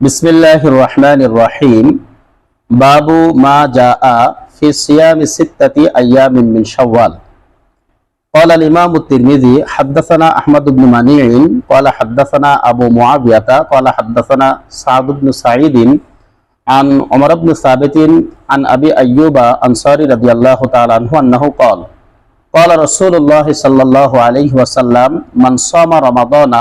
বিসমিল্লাহির রহমানির রহিম। বাবু মা জাআ ফি সিয়ামি সিত্তাতি আইয়ামিন মিন শাওয়াল। قال الإمام الترمذي حدثنا أحمد بن منيع قال حدثنا أبو معاوية قال حدثنا سعد بن سعيد عن عمر بن ثابت عن أبي أيوب أنصاري رضي الله تعالى عنه أنه قال قال رسول الله صلى الله عليه وسلم من صام رمضان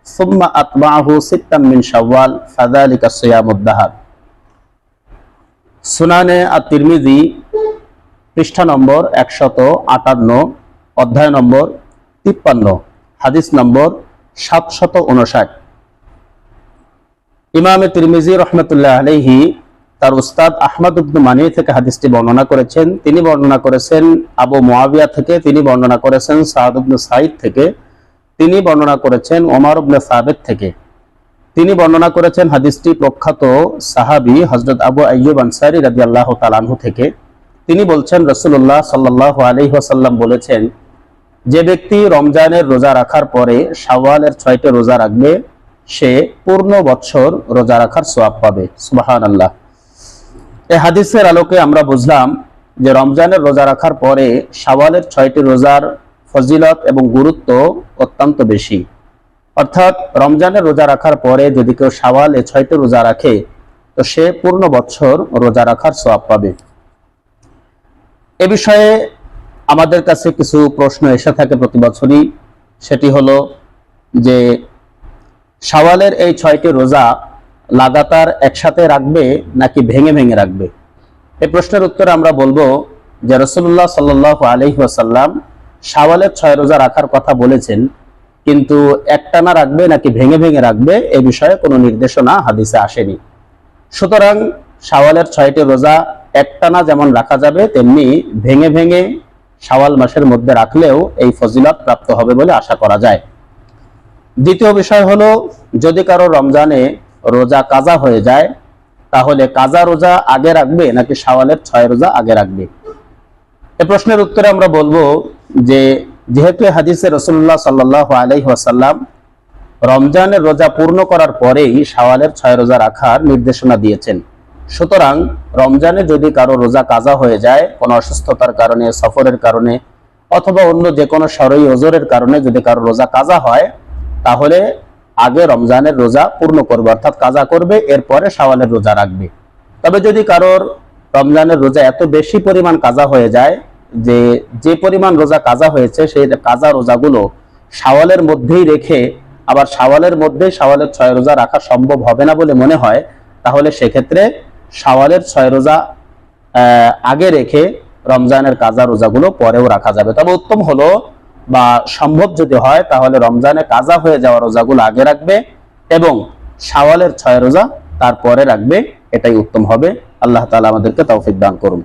ثم أتبعه ستا من شوال فذلك صيام الدهر। সুনানে আত-তিরমিজি পৃষ্ঠা নম্বর 158, অধ্যায় নম্বর 53, হাদিস নম্বর 759। ইমামে তিরমিজি রহমতুল্লাহ আলাইহি তার উস্তাদ আহমদ ইবনে মানি থেকে হাদিসটি বর্ণনা করেছেন। তিনি বর্ণনা করেছেন আবু মুআবিয়া থেকে, তিনি বর্ণনা করেছেন সাদ ইবনে সাঈদ থেকে, তিনি বর্ণনা করেছেন ওমর ইবনে সাবিত থেকে, তিনি বর্ণনা করেছেন হাদিসটি প্রখ্যাত সাহাবী হযরত আবু আইয়ুব আনসারী রাদিয়াল্লাহু তাআলা আনহু থেকে। তিনি বলছেন রাসূলুল্লাহ সাল্লাল্লাহু আলাইহি ওয়াসাল্লাম বলেছেন, যে ব্যক্তি রমজানের রোজা রাখার পরে শাওয়ালের 6টি রোজা রাখবে সে পূর্ণ বছর রোজা রাখার সওয়াব পাবে। সুবহানাল্লাহ। এই হাদিসের আলোকে আমরা বুঝলাম যে রমজানের রোজা রাখার পরে শাওয়ালের 6টি রোজার ফজিলত এবং গুরুত্ব অত্যন্ত বেশি। অর্থাৎ রমজানের রোজা রাখার পরে যদি কেউ শাওয়ালে 6টি রোজা রাখে তো সে পূর্ণ বছর রোজা রাখার সওয়াব পাবে। এ বিষয়ে আমাদের কাছে কিছু প্রশ্ন এসে থাকে প্রতি বছরই। সেটি হলো যে শাওয়ালের এই 6টি রোজা লাগাতার একসাথে রাখবে নাকি ভেঙে ভেঙে রাখবে। এই প্রশ্নের উত্তরে আমরা বলবো যে রাসূলুল্লাহ সাল্লাল্লাহু আলাইহি ওয়াসাল্লাম শাওয়ালের 6 রোজা রাখার কথা বলেছেন, কিন্তু একটানা রাখবে নাকি ভেঙে ভেঙে রাখবে এ বিষয়ে কোনো নির্দেশনা হাদিসে আসেনি। সুতরাং শাওয়ালের 6টি রোজা একটানা যেমন রাখা যাবে তেমনি ভেঙে ভেঙে শাওয়াল মাসের মধ্যে রাখলেও এই ফজিলত প্রাপ্ত হবে বলে আশা করা যায়। দ্বিতীয় বিষয় হলো, যদি কারো রমজানে রোজা কাজা হয়ে যায় তাহলে কাজা রোজা আগে রাখবে নাকি শাওয়ালের 6 রোজা আগে রাখবে। এই প্রশ্নের উত্তরে আমরা বলবো যে যেহেতু হাদিসে রাসূলুল্লাহ সাল্লাল্লাহু আলাইহি ওয়াসাল্লাম রমজানের রোজা পূর্ণ করার পরেই শাওয়ালের 6 রোজা রাখার নির্দেশনা দিয়েছেন, সুতরাং রমজানে যদি কারো রোজা কাজা হয়ে যায় কোনো অসুস্থতার কারণে, সফরের কারণে অথবা অন্য যে কোনো শরঈ ওযরের কারণে যদি কারো রোজা কাজা হয় তাহলে আগে রমজানের রোজা পূর্ণ করবে, অর্থাৎ কাজা করবে, এরপরে শাওয়ালের রোজা রাখবে। তবে যদি কারোর রমজানের রোজা এত বেশি পরিমাণ কাজা হয়ে যায় যে পরিমাণ রোজা কাজা হয়েছে সেই কাজা রোজাগুলো শাওয়ালের মধ্যেই রেখে আবার শাওয়ালের 6 রোজা রাখা সম্ভব হবে না বলে মনে হয়, তাহলে সেক্ষেত্রে শাওয়ালের 6 রোজা আগে রেখে রমজানের কাজা রোজাগুলো পরেও রাখা যাবে। তবে উত্তম হলো বা সম্ভব যদি হয় তাহলে রমজানে কাজা হয়ে যাওয়া রোজাগুলো আগে রাখবে এবং শাওয়ালের 6 রোজা তারপরে রাখবে, এটাই উত্তম হবে। আল্লাহ তাআলা আমাদেরকে তৌফিক দান করুন।